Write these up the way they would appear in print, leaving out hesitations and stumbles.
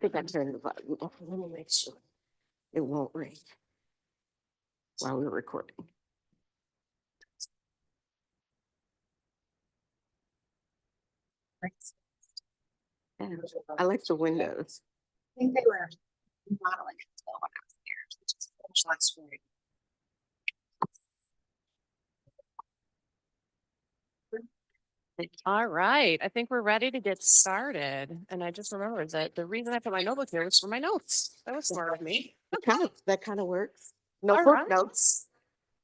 think I turned the button off. Let me make sure it won't ring while we're recording. And I like the windows. I think they were modeling it still when I was there, which is finished last spring. All right, I think we're ready to get started. And I just remembered that the reason I put my notebook here was for my notes. That was smart of me. That kind of works. All Notebook right. notes.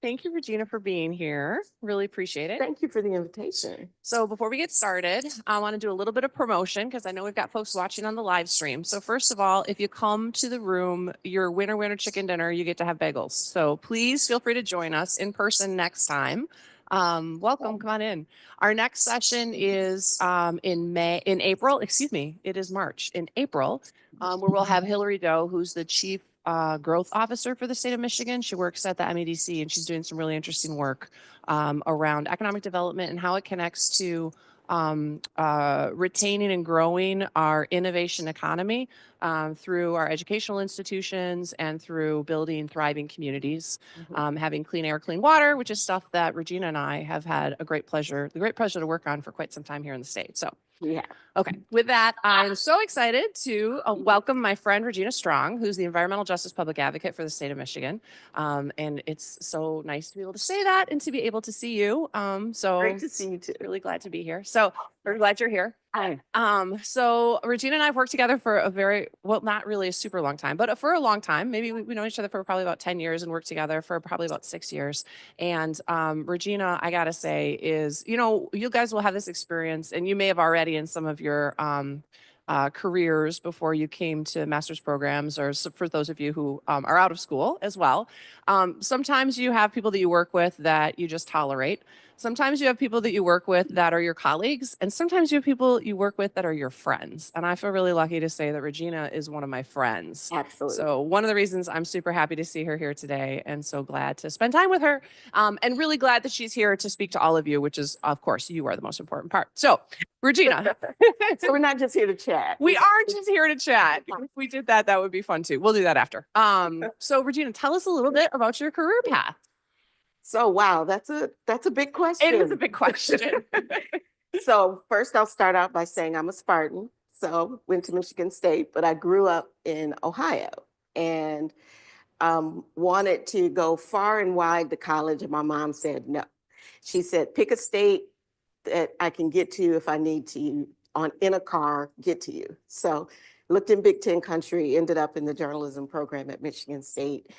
Thank you, Regina, for being here. Really appreciate it. Thank you for the invitation. So before we get started, I want to do a little bit of promotion because I know we've got folks watching on the live stream. So first of all, if you come to the room, your winner chicken dinner, you get to have bagels. So please feel free to join us in person next time. Welcome, come on in. Our next session is in April, it is March, in April, where we'll have Hillary Doe, who's the Chief Growth Officer for the state of Michigan. She works at the MEDC and she's doing some really interesting work around economic development and how it connects to retaining and growing our innovation economy through our educational institutions and through building thriving communities, having clean air, clean water, which is stuff that Regina and I have had the great pleasure to work on for quite some time here in the state. So yeah. Okay, with that, I'm so excited to welcome my friend Regina Strong, who's the Environmental Justice Public Advocate for the state of Michigan. And it's so nice to be able to say that and to be able to see you. So Great to see you too. Really glad to be here. So we're glad you're here. Hi. So Regina and I have worked together for not really a super long time, but for a long time. Maybe we know each other for probably about 10 years and worked together for probably about 6 years. And Regina, I gotta say, is, you guys will have this experience, and you may have already in some of your careers before you came to master's programs, or for those of you who are out of school as well. Sometimes you have people that you work with that you just tolerate. Sometimes you have people that you work with that are your colleagues, and sometimes you have people you work with that are your friends. And I feel really lucky to say that Regina is one of my friends. Absolutely. So one of the reasons I'm super happy to see her here today, and so glad to spend time with her, and really glad that she's here to speak to all of you, which is, of course, you are the most important part. So, Regina. So we're not just here to chat. We aren't just here to chat. If we did that, that would be fun too. We'll do that after. So Regina, tell us a little bit about your career path. So, wow, that's a big question. It is a big question. So first I'll start out by saying I'm a Spartan. So went to Michigan State, but I grew up in Ohio and wanted to go far and wide to college. And my mom said, no. She said, pick a state that I can get to if I need to in a car, get to you. So looked in Big Ten country, ended up in the journalism program at Michigan State.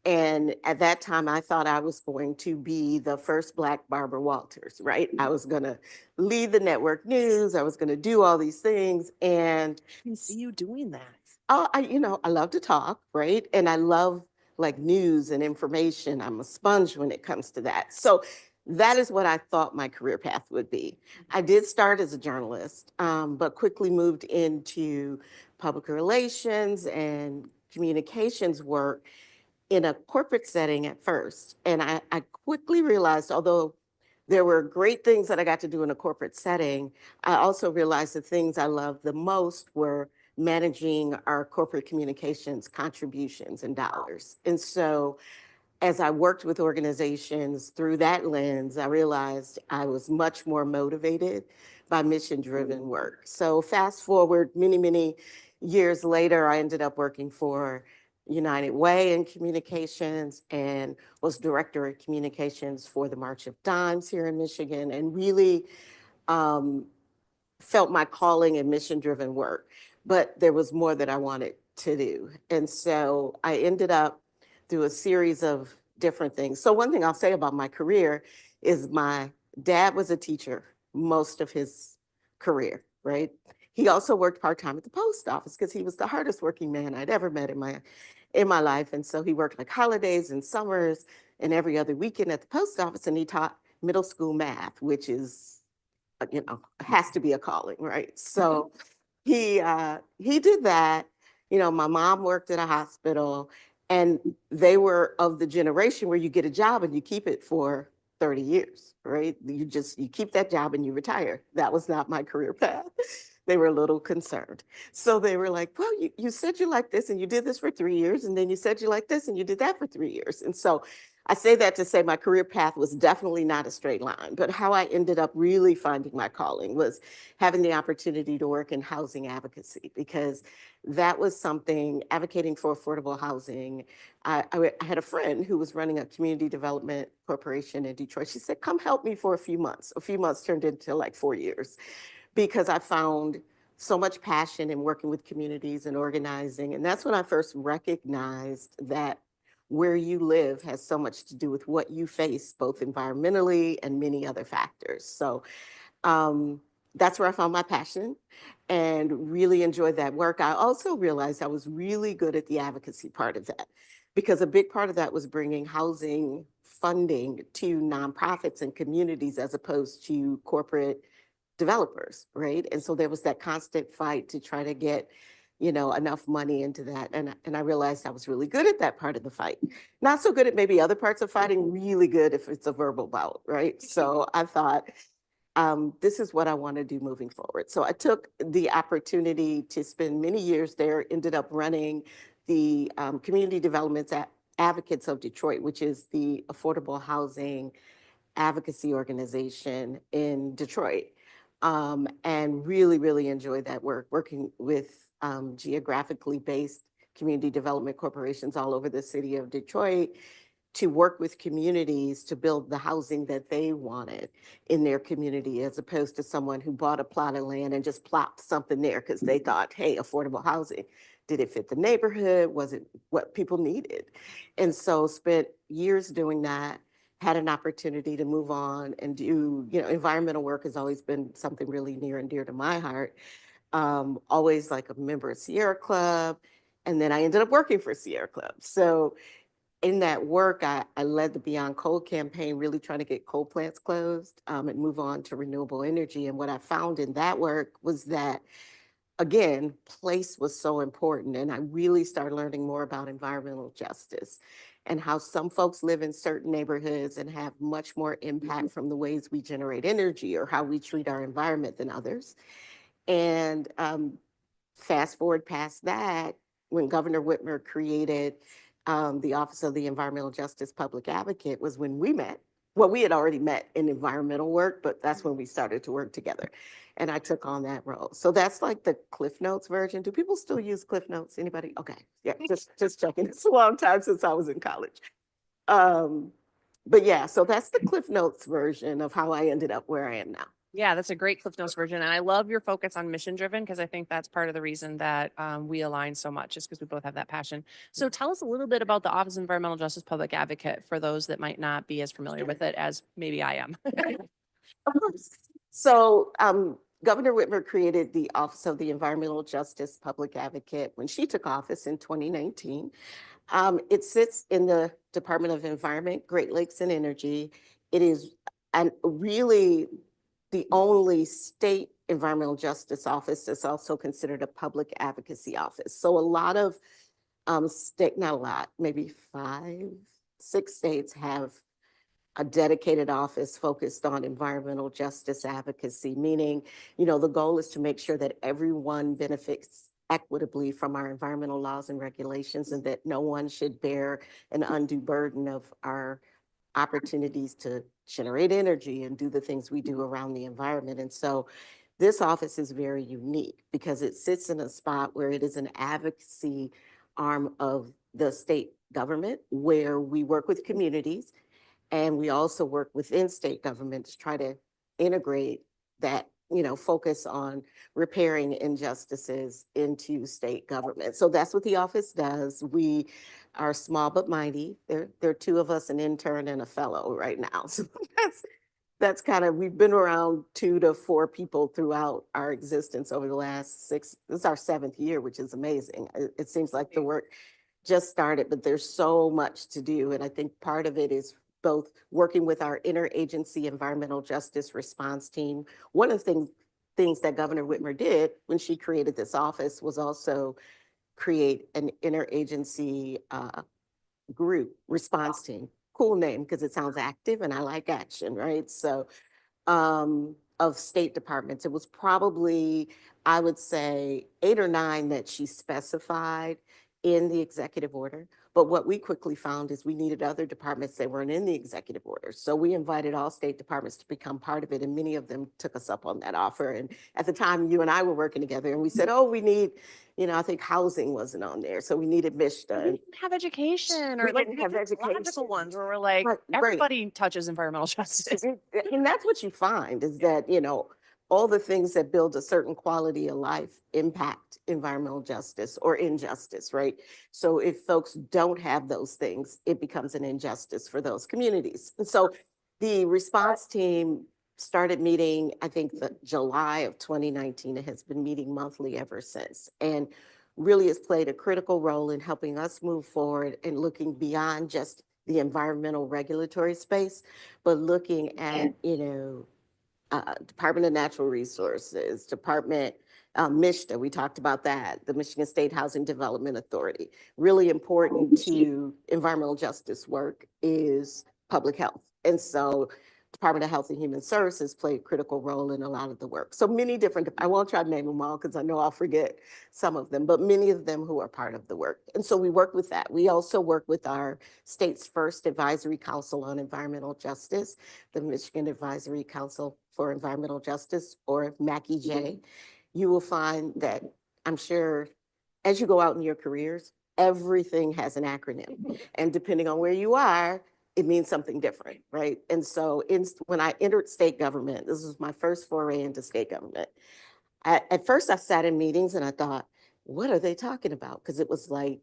And at that time, I thought I was going to be the first Black Barbara Walters, right? I was going to lead the network news. I was going to do all these things. And I can see you doing that. I love to talk, right? And I love like news and information. I'm a sponge when it comes to that. So that is what I thought my career path would be. I did start as a journalist, but quickly moved into public relations and communications work in a corporate setting at first. And I quickly realized, although there were great things that I got to do in a corporate setting, I also realized the things I loved the most were managing our corporate communications contributions and dollars. And so as I worked with organizations through that lens, I realized I was much more motivated by mission-driven work. So fast forward many years later, I ended up working for United Way in communications and was director of communications for the March of Dimes here in Michigan, and really felt my calling in mission-driven work. But there was more that I wanted to do. And so I ended up through a series of different things. So one thing I'll say about my career is my dad was a teacher most of his career, right? He also worked part-time at the post office because he was the hardest working man I'd ever met in my life. And so he worked like holidays and summers and every other weekend at the post office, and he taught middle school math, which is, has to be a calling, right? So he did that. My mom worked at a hospital, and they were of the generation where you get a job and you keep it for 30 years, right? You keep that job and you retire. That was not my career path. they were a little concerned. So they were like, well, you said you like this and you did this for 3 years. And then you said you like this and you did that for 3 years. And so I say that to say my career path was definitely not a straight line, but how I ended up really finding my calling was having the opportunity to work in housing advocacy, because that was something, advocating for affordable housing. I had a friend who was running a community development corporation in Detroit. She said, come help me for a few months. A few months turned into like 4 years, because I found so much passion in working with communities and organizing. And that's when I first recognized that where you live has so much to do with what you face, both environmentally and many other factors. So that's where I found my passion and really enjoyed that work. I also realized I was really good at the advocacy part of that, because a big part of that was bringing housing funding to nonprofits and communities as opposed to corporate developers, right? And so there was that constant fight to try to get, enough money into that. And I realized I was really good at that part of the fight. Not so good at maybe other parts of fighting, really good if it's a verbal bout, right? So I thought, this is what I want to do moving forward. So I took the opportunity to spend many years there, ended up running the Community Development Advocates of Detroit, which is the affordable housing advocacy organization in Detroit. And really, really enjoyed that work, working with geographically based community development corporations all over the city of Detroit to work with communities to build the housing that they wanted in their community, as opposed to someone who bought a plot of land and just plopped something there because they thought, hey, affordable housing. Did it fit the neighborhood? Was it what people needed? And so spent years doing that, had an opportunity to move on and do, environmental work has always been something really near and dear to my heart. Always like a member of Sierra Club. And then I ended up working for Sierra Club. So in that work, I led the Beyond Coal campaign, really trying to get coal plants closed and move on to renewable energy. And what I found in that work was that, again, place was so important. And I really started learning more about environmental justice and how some folks live in certain neighborhoods and have much more impact from the ways we generate energy or how we treat our environment than others. And fast forward past that, when Governor Whitmer created the Office of the Environmental Justice Public Advocate, was when we met. Well, we had already met in environmental work, but that's when we started to work together. And I took on that role. So that's like the Cliff Notes version. Do people still use Cliff Notes? Anybody? Okay. Yeah, just checking. It's a long time since I was in college. But yeah, so that's the Cliff Notes version of how I ended up where I am now. Yeah, that's a great Cliff Notes version. And I love your focus on mission driven, because I think that's part of the reason that we align so much, is because we both have that passion. So tell us a little bit about the Office of Environmental Justice Public Advocate for those that might not be as familiar with it as maybe I am. Of course. So Governor Whitmer created the Office of the Environmental Justice Public Advocate when she took office in 2019. It sits in the Department of Environment, Great Lakes and Energy. It is really the only state environmental justice office that's also considered a public advocacy office. So a lot of state, not a lot, maybe 5, 6 states have a dedicated office focused on environmental justice advocacy, meaning, the goal is to make sure that everyone benefits equitably from our environmental laws and regulations, and that no one should bear an undue burden of our opportunities to generate energy and do the things we do around the environment. And so this office is very unique because it sits in a spot where it is an advocacy arm of the state government, where we work with communities and we also work within state government to try to integrate that, focus on repairing injustices into state government. So that's what the office does. We are small but mighty. There are 2 of us, an intern and a fellow right now. So that's kind of, we've been around 2 to 4 people throughout our existence over the last 6. This is our 7th year, which is amazing. It seems like the work just started, but there's so much to do. And I think part of it is both working with our interagency environmental justice response team. One of the things that Governor Whitmer did when she created this office was also create an interagency group response team. Cool name, because it sounds active and I like action, right? So of state departments. It was probably, I would say, 8 or 9 that she specified in the executive order. But what we quickly found is we needed other departments that weren't in the executive order. So we invited all state departments to become part of it, and many of them took us up on that offer. And at the time, you and I were working together, and we said, oh, we need, I think housing wasn't on there. So we needed MISTA. We didn't have education or We like didn't have logical education. ones where we're like, Right. everybody touches environmental justice. And that's what you find is that, all the things that build a certain quality of life impact environmental justice or injustice, right? So if folks don't have those things, it becomes an injustice for those communities. And so the response team started meeting, I think the July of 2019. It has been meeting monthly ever since. And really has played a critical role in helping us move forward and looking beyond just the environmental regulatory space, but looking at, Department of Natural Resources, Department, MISTA, we talked about that, the Michigan State Housing Development Authority. Really important to environmental justice work is public health. And so Department of Health and Human Services play a critical role in a lot of the work. So many different, I won't try to name them all because I know I'll forget some of them, but many of them who are part of the work. And so we work with that. We also work with our state's first advisory council on environmental justice, the Michigan Advisory Council for Environmental Justice, or MACI-J. You will find that, I'm sure, as you go out in your careers, everything has an acronym. And depending on where you are, it means something different, right? And so when I entered state government, this was my first foray into state government. At first, I sat in meetings and I thought, what are they talking about? Because it was like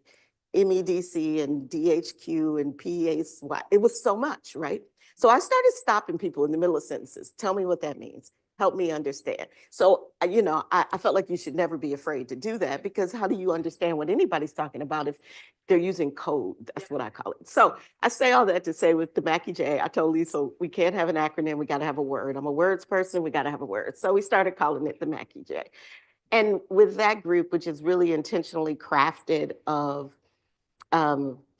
MEDC and DHQ and PAs. It was so much, right? So I started stopping people in the middle of sentences. Tell me what that means. Help me understand. So, I felt like you should never be afraid to do that, because how do you understand what anybody's talking about if they're using code? That's what I call it. So I say all that to say with the MACI-J, I told Liesl, we can't have an acronym, we got to have a word. I'm a words person, we got to have a word. So we started calling it the MACI-J. And with that group, which is really intentionally crafted of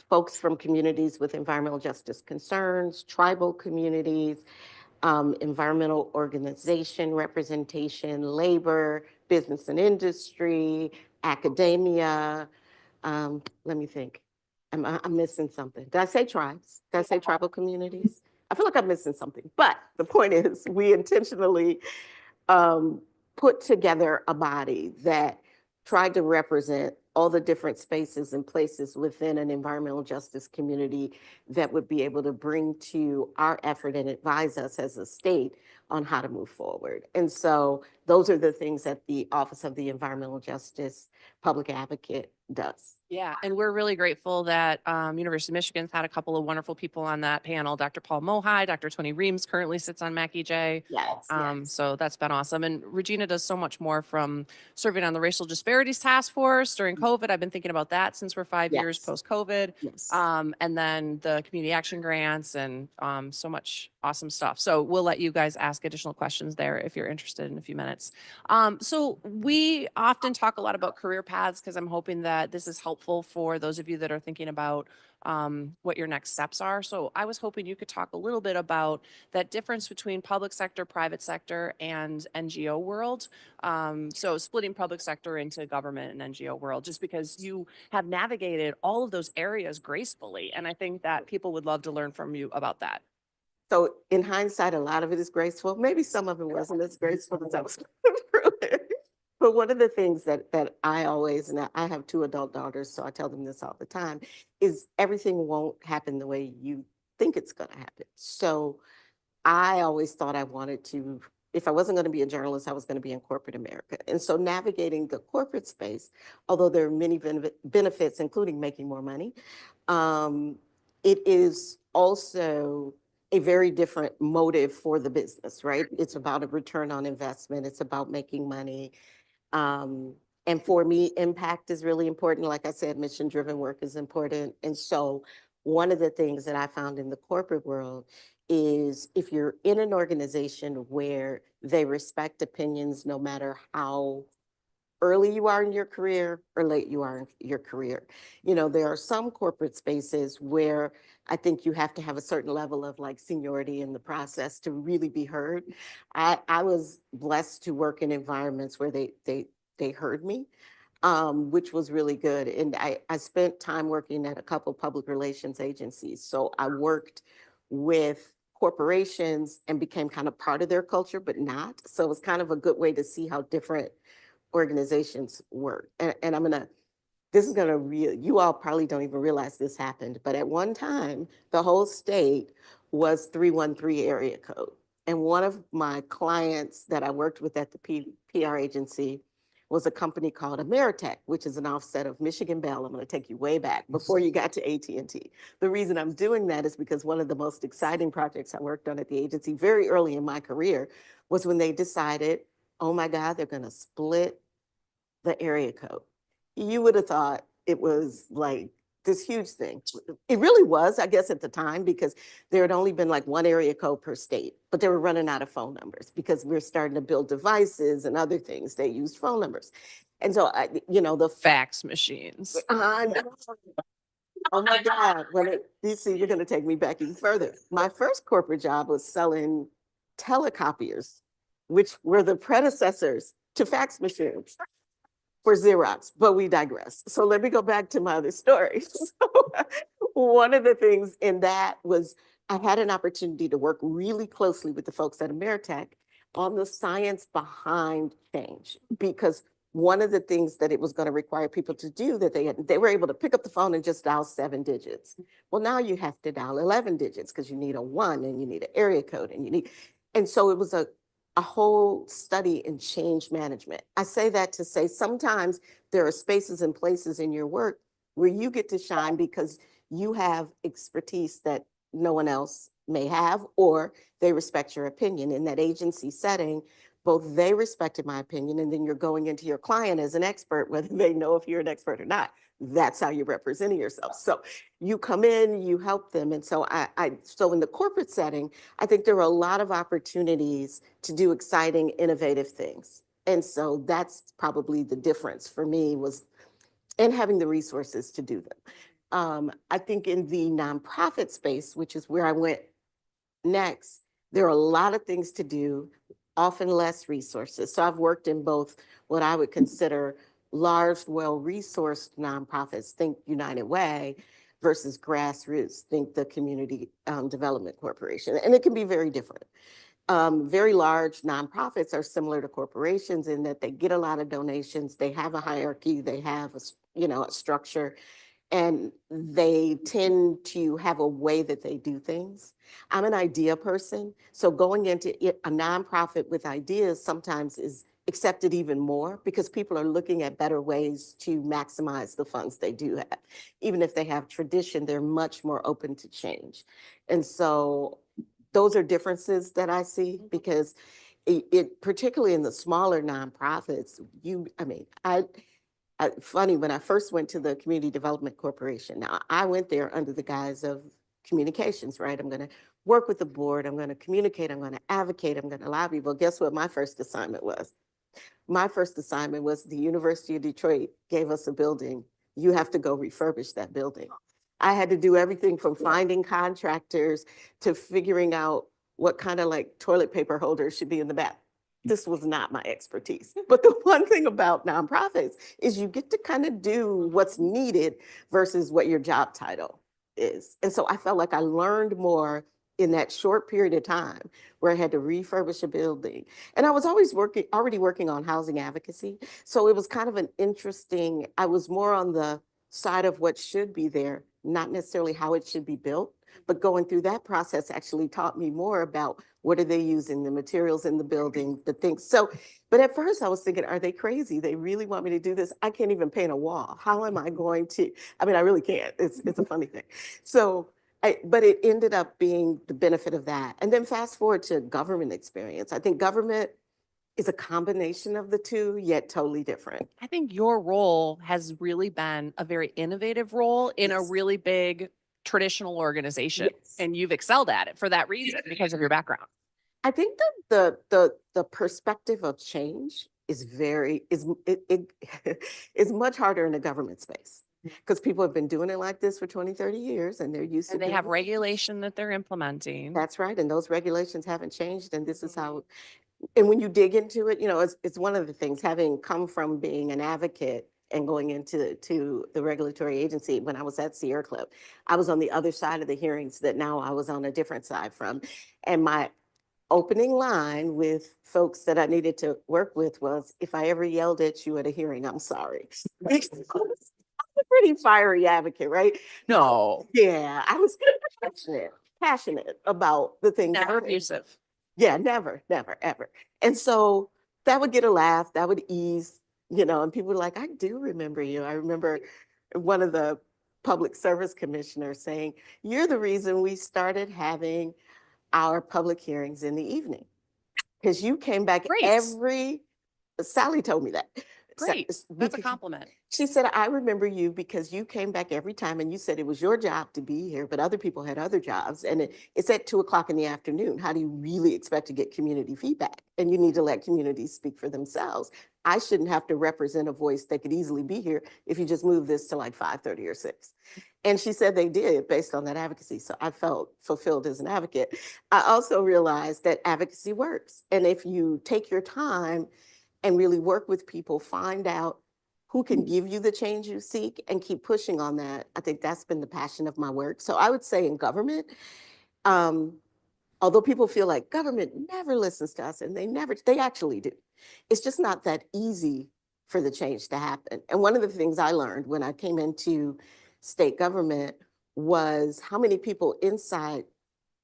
folks from communities with environmental justice concerns, tribal communities, environmental organization representation, labor, business and industry, academia. Let me think. I'm missing something. Did I say tribes? Did I say tribal communities? I feel like I'm missing something. But the point is, we intentionally put together a body that tried to represent all the different spaces and places within an environmental justice community that would be able to bring to our effort and advise us as a state on how to move forward. And so those are the things that the Office of the Environmental Justice Public Advocate does. Yeah, and we're really grateful that University of Michigan's had a couple of wonderful people on that panel. Dr. Paul Mohai, Dr. Tony Reams currently sits on MACI-J. Yes, So that's been awesome. And Regina does so much more, from serving on the Racial Disparities Task Force during COVID. I've been thinking about that since we're 5 years Yes. post-COVID. Yes. And then the community action grants and so much awesome stuff. So we'll let you guys ask additional questions there if you're interested in a few minutes. So we often talk a lot about career paths, because I'm hoping that this is helpful for those of you that are thinking about what your next steps are. So I was hoping you could talk a little bit about that difference between public sector, private sector, and NGO world. So splitting public sector into government and NGO world, just because you have navigated all of those areas gracefully. And I think that people would love to learn from you about that. So in hindsight, a lot of it is graceful. Maybe some of it wasn't as graceful as I was. But one of the things that I always, and I have 2 adult daughters, so I tell them this all the time, is everything won't happen the way you think it's going to happen. So I always thought I wanted to, if I wasn't going to be a journalist, I was going to be in corporate America. And so navigating the corporate space, although there are many benefits, including making more money, it is also a very different motive for the business, right? It's about a return on investment. It's about making money. And for me, impact is really important. Like I said, mission-driven work is important. And so one of the things that I found in the corporate world is, if you're in an organization where they respect opinions, no matter how early you are in your career or late you are in your career. You know, there are some corporate spaces where I think you have to have a certain level of like seniority in the process to really be heard. I was blessed to work in environments where they heard me, which was really good. And I spent time working at a couple public relations agencies. So I worked with corporations and became kind of part of their culture, but not. So it was kind of a good way to see how different organizations work. And this is gonna you all probably don't even realize this happened, but at one time, the whole state was 313 area code. And one of my clients that I worked with at the PR agency was a company called Ameritech, which is an offset of Michigan Bell. I'm gonna take you way back before you got to AT&T. The reason I'm doing that is because one of the most exciting projects I worked on at the agency very early in my career was when they decided, oh my God, they're gonna split the area code. You would have thought it was like this huge thing. It really was, I guess, at the time, because there had only been like one area code per state, but they were running out of phone numbers because we're starting to build devices and other things. They used phone numbers. And so, you know, the Fax machines. oh my God, you see, you're going to take me back even further. My first corporate job was selling telecopiers, which were the predecessors to fax machines for Xerox, but we digress. So let me go back to my other story. So one of the things in that was I had an opportunity to work really closely with the folks at Ameritech on the science behind change, because one of the things that it was going to require people to do that they were able to pick up the phone and just dial 7 digits. Well, now you have to dial 11 digits because you need a 1 and you need an area code and so it was a whole study in change management. I say that to say sometimes there are spaces and places in your work where you get to shine because you have expertise that no one else may have, or they respect your opinion. In that agency setting, both they respected my opinion, and then you're going into your client as an expert, whether they know if you're an expert or not. That's how you're representing yourself. So you come in, you help them. And so so in the corporate setting, I think there are a lot of opportunities to do exciting, innovative things. And so that's probably the difference for me was and having the resources to do them. I think in the nonprofit space, which is where I went next, there are a lot of things to do, often less resources. So I've worked in both what I would consider large, well-resourced nonprofits, think United Way, versus grassroots, think the Community Development Corporation. And it can be very different. Very large nonprofits are similar to corporations in that they get a lot of donations, they have a hierarchy, they have a structure, and they tend to have a way that they do things. I'm an idea person, so going into a nonprofit with ideas sometimes is accepted even more because people are looking at better ways to maximize the funds they do have. Even if they have tradition, they're much more open to change. And so those are differences that I see because it particularly in the smaller nonprofits, funny, when I first went to the Community Development Corporation, now I went there under the guise of communications, right? I'm going to work with the board, I'm going to communicate, I'm going to advocate, I'm going to lobby. Well, guess what my first assignment was? My first assignment was the University of Detroit gave us a building. You have to go refurbish that building. I had to do everything from finding contractors to figuring out what kind of like toilet paper holders should be in the back. This was not my expertise. But the one thing about nonprofits is you get to kind of do what's needed versus what your job title is. And so I felt like I learned more in that short period of time where I had to refurbish a building. And I was already working on housing advocacy. So it was kind of an interesting, I was more on the side of what should be there, not necessarily how it should be built, but going through that process actually taught me more about what are they using, the materials in the building, the things. So, but at first I was thinking, are they crazy? They really want me to do this? I can't even paint a wall. How am I going to? I mean, I really can't. It's a funny thing. So, but it ended up being the benefit of that. And then fast forward to government experience. I think government is a combination of the two, yet totally different. I think your role has really been a very innovative role in a Yes. really big traditional organization. Yes. And you've excelled at it for that reason because of your background. I think the perspective of change is it's much harder in the government space because people have been doing it like this for 20, 30 years and they're used to And they doing have it. regulation that they're implementing. That's right. And those regulations haven't changed. And this is how, and when you dig into it, it's one of the things, having come from being an advocate and going into the regulatory agency when I was at Sierra Club, I was on the other side of the hearings that now I was on a different side from. And my opening line with folks that I needed to work with was, if I ever yelled at you at a hearing, I'm sorry. I'm a pretty fiery advocate, right? No, Yeah, I was passionate about the things. never abusive. Yeah, never, never, ever. And so that would get a laugh, that would ease, and people were like, I do remember you. I remember one of the public service commissioners saying, you're the reason we started having our public hearings in the evening. Because you came back Great. Sally told me that. Great. That's a Because compliment. she said, I remember you because you came back every time and you said it was your job to be here, but other people had other jobs. And it's at 2 o'clock in the afternoon. How do you really expect to get community feedback? And you need to let communities speak for themselves. I shouldn't have to represent a voice that could easily be here if you just move this to like 5:30 or 6. And she said they did based on that advocacy. So I felt fulfilled as an advocate. I also realized that advocacy works. And if you take your time and really work with people, find out who can give you the change you seek and keep pushing on that. I think that's been the passion of my work. So I would say in government, um, although people feel like government never listens to us, and they actually do. It's just not that easy for the change to happen. And one of the things I learned when I came into state government was how many people inside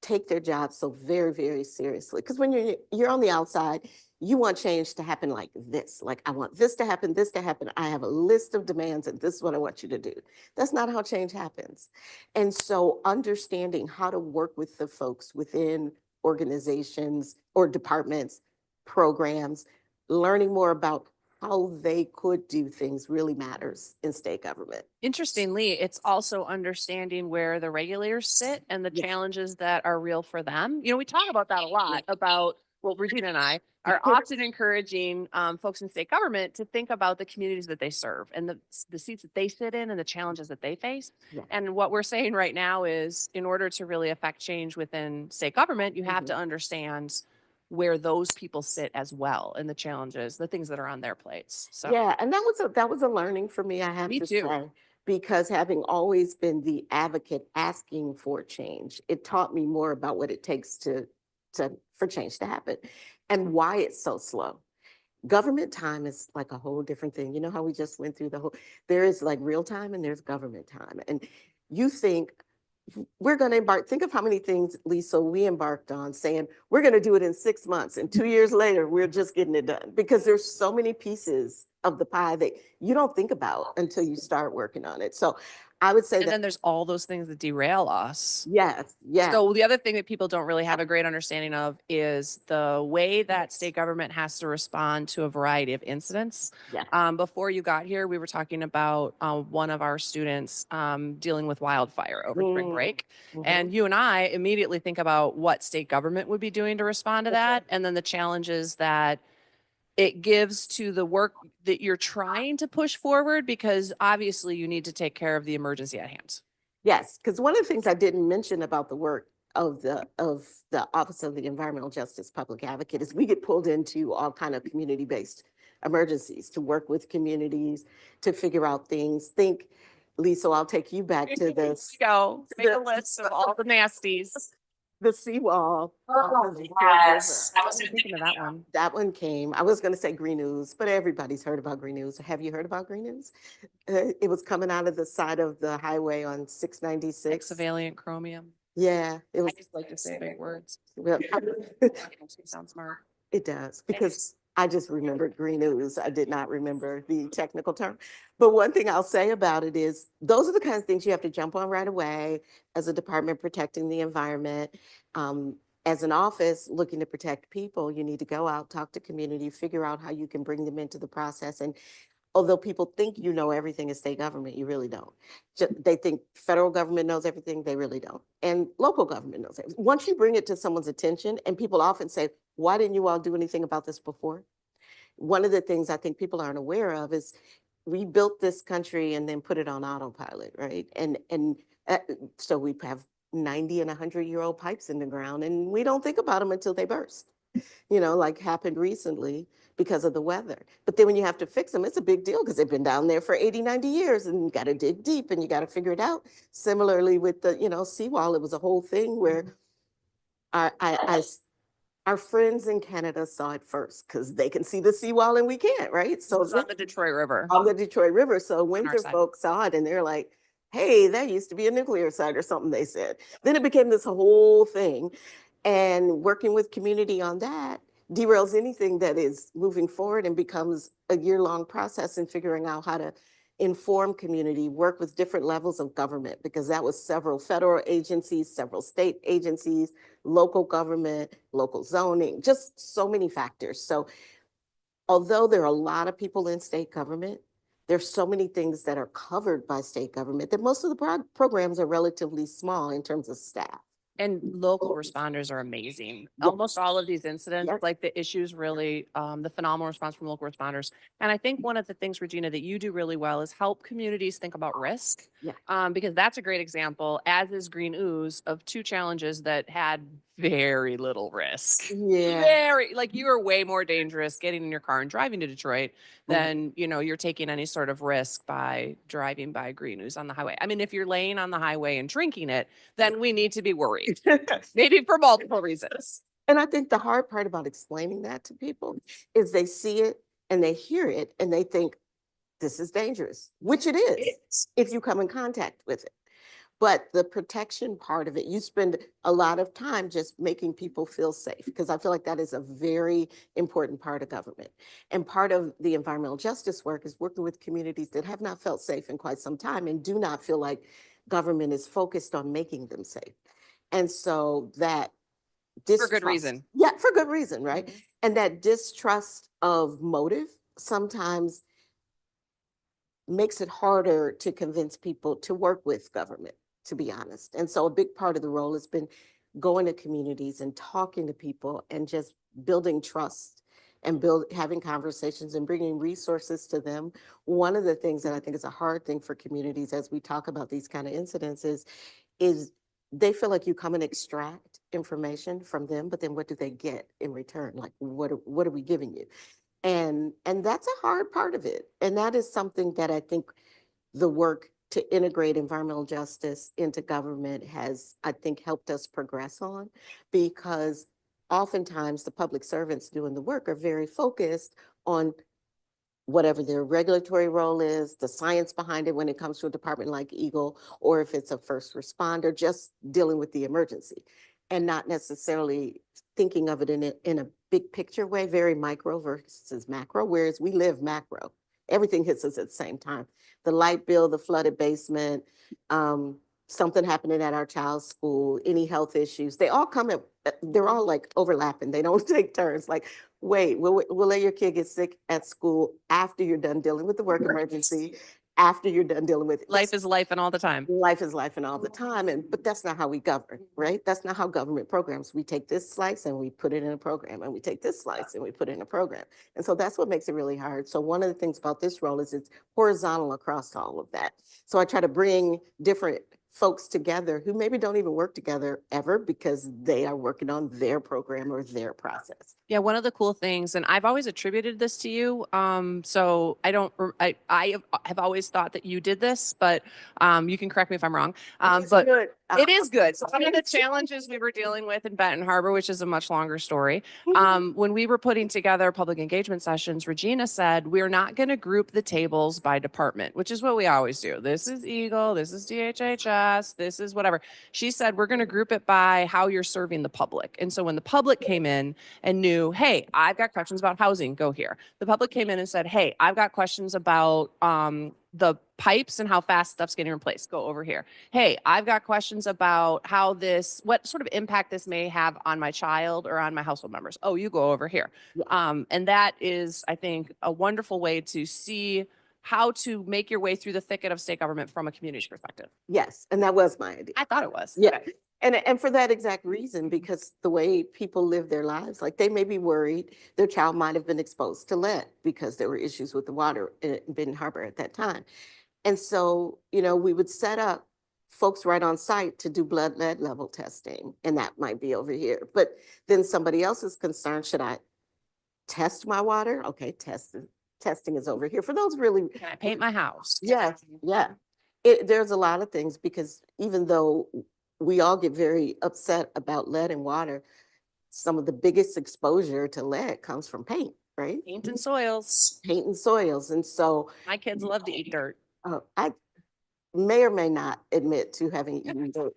take their job so very, very seriously. Because when you're on the outside, you want change to happen like this. Like, I want this to happen, this to happen. I have a list of demands, and this is what I want you to do. That's not how change happens. And so understanding how to work with the folks within organizations or departments, programs, learning more about how they could do things really matters in state government. Interestingly, it's also understanding where the regulators sit and the Yeah. challenges that are real for them. We talk about that a lot about, well, Regina and I are often encouraging folks in state government to think about the communities that they serve and the seats that they sit in and the challenges that they face. Yeah. And what we're saying right now is, in order to really affect change within state government, you have Mhm. to understand where those people sit as well, and the challenges, the things that are on their plates. So Yeah, and that was a learning for me, I have Me to too. say, because having always been the advocate asking for change, it taught me more about what it takes for change to happen and why it's so slow. Government time is like a whole different thing. You know how we just went through there is like real time and there's government time. And you think we're going to embark, think of how many things, Lisa, we embarked on saying, we're going to do it in 6 months. And 2 years later, we're just getting it done because there's so many pieces of the pie that you don't think about until you start working on it. So I would say And that, then there's all those things that derail us. yes, yes. So the other thing that people don't really have a great understanding of is the way that state government has to respond to a variety of incidents. Yeah. Before you got here, we were talking about one of our students dealing with wildfire over spring break. And you and I immediately think about what state government would be doing to respond to that, and then the challenges that it gives to the work that you're trying to push forward, because obviously you need to take care of the emergency at hand. Yes, because one of the things I didn't mention about the work of the Office of the Environmental Justice Public Advocate is we get pulled into all kind of community-based emergencies to work with communities, to figure out things. Think, Lisa, I'll take you back to this. Go make a The- list of all the nasties. The seawall. Yes. I was thinking of that one. That one came. I was going to say Green News, but everybody's heard about Green News. Have you heard about Green News? It was coming out of the side of the highway on 696. Hexavalent chromium. Yeah, it I was. just like to say big words. Well, Sound smart. it does, because I just remembered Green News. I did not remember the technical term. But one thing I'll say about it is those are the kinds of things you have to jump on right away as a department protecting the environment. As an office looking to protect people, you need to go out, talk to community, figure out how you can bring them into the process. And although people think you know everything in state government, you really don't. They think federal government knows everything, they really don't. And local government knows everything. Once you bring it to someone's attention, and people often say, why didn't you all do anything about this before? one of the things I think people aren't aware of is we built this country and then put it on autopilot, right? Uh, so we have 90 and 100-year-old pipes in the ground, and we don't think about them until they burst, like happened recently because of the weather. But then when you have to fix them, it's a big deal because they've been down there for 80, 90 years, and you got to dig deep and you got to figure it out. Similarly with the, seawall, it was a whole thing where I our friends in Canada saw it first because they can see the seawall and we can't, right? So It's on the Detroit River. on the Detroit River. So our winter side. folks saw it and they're like, hey, that used to be a nuclear site or something, they said. Then it became this whole thing. And working with community on that derails anything that is moving forward and becomes a year-long process in figuring out how to inform community, work with different levels of government, because that was several federal agencies, several state agencies, local government, local zoning, just so many factors. So although there are a lot of people in state government, there's so many things that are covered by state government that most of the programs are relatively small in terms of staff. And local responders are amazing. Almost all of these incidents, Yep. like the issues really, the phenomenal response from local responders. And I think one of the things, Regina, that you do really well is help communities think about risk. Yeah. Because that's a great example, as is Green Ooze, of two challenges that had very little risk. Yeah. Very, like you are way more dangerous getting in your car and driving to Detroit than, you're taking any sort of risk by driving by Green Ooze on the highway. I mean, if you're laying on the highway and drinking it, then we need to be worried. Maybe for multiple reasons. And I think the hard part about explaining that to people is they see it and they hear it and they think this is dangerous, which it is if you come in contact with it. But the protection part of it, you spend a lot of time just making people feel safe, because I feel like that is a very important part of government. And part of the environmental justice work is working with communities that have not felt safe in quite some time and do not feel like government is focused on making them safe. And so that For good reason. Yeah, for good reason, right? Mhm. And that distrust of motive sometimes makes it harder to convince people to work with government, to be honest. And so a big part of the role has been going to communities and talking to people and just building trust and having conversations and bringing resources to them. One of the things that I think is a hard thing for communities as we talk about these kind of incidents is they feel like you come and extract information from them, but then what do they get in return? Like, what are we giving you? And that's a hard part of it. And that is something that I think the work to integrate environmental justice into government has, I think, helped us progress on, because oftentimes the public servants doing the work are very focused on whatever their regulatory role is, the science behind it when it comes to a department like Eagle, or if it's a first responder, just dealing with the emergency and not necessarily thinking of it in a big picture way, very micro versus macro, whereas we live macro. Everything hits us at the same time. The light bill, the flooded basement, something happening at our child's school, any health issues, they all come they're all like overlapping. They don't take turns. Like, wait, we'll let your kid get sick at school after you're done dealing with the work emergency, after you're done dealing with Life is life and all the time. life is life and all the time. But that's not how we govern, right? That's not how government programs. We take this slice and we put it in a program, and we take this slice and we put it in a program. And so that's what makes it really hard. So one of the things about this role is it's horizontal across all of that. So I try to bring different folks together who maybe don't even work together ever because they are working on their program or their process. Yeah, one of the cool things, and I've always attributed this to you. So I don't, I have always thought that you did this, but you can correct me if I'm wrong. But Good. it is good. So one of the challenges we were dealing with in Benton Harbor, which is a much longer story, when we were putting together public engagement sessions, Regina said, we're not going to group the tables by department, which is what we always do. This is Eagle, this is DHHS, this is whatever. She said, we're going to group it by how you're serving the public. And so when the public came in and knew, hey, I've got questions about housing, go here. The public came in and said, hey, I've got questions about the pipes and how fast stuff's getting replaced, go over here. Hey, I've got questions about how what sort of impact this may have on my child or on my household members. Oh, you go over here. And that is, I think, a wonderful way to see how to make your way through the thicket of state government from a community perspective. Yes, and that was my idea. I thought it was. Yeah. Okay. And for that exact reason, because the way people live their lives, like they may be worried their child might have been exposed to lead because there were issues with the water in Benton Harbor at that time. And so, we would set up folks right on site to do blood lead level testing, and that might be over here. But then somebody else is concerned, should I test my water? Okay, testing is over here. For those really, Can I paint my house? yes, yeah. There's a lot of things, because even though we all get very upset about lead and water, some of the biggest exposure to lead comes from paint, right? Paint and soils. Paint and soils. And so My kids love to eat dirt. I may or may not admit to having eaten dirt.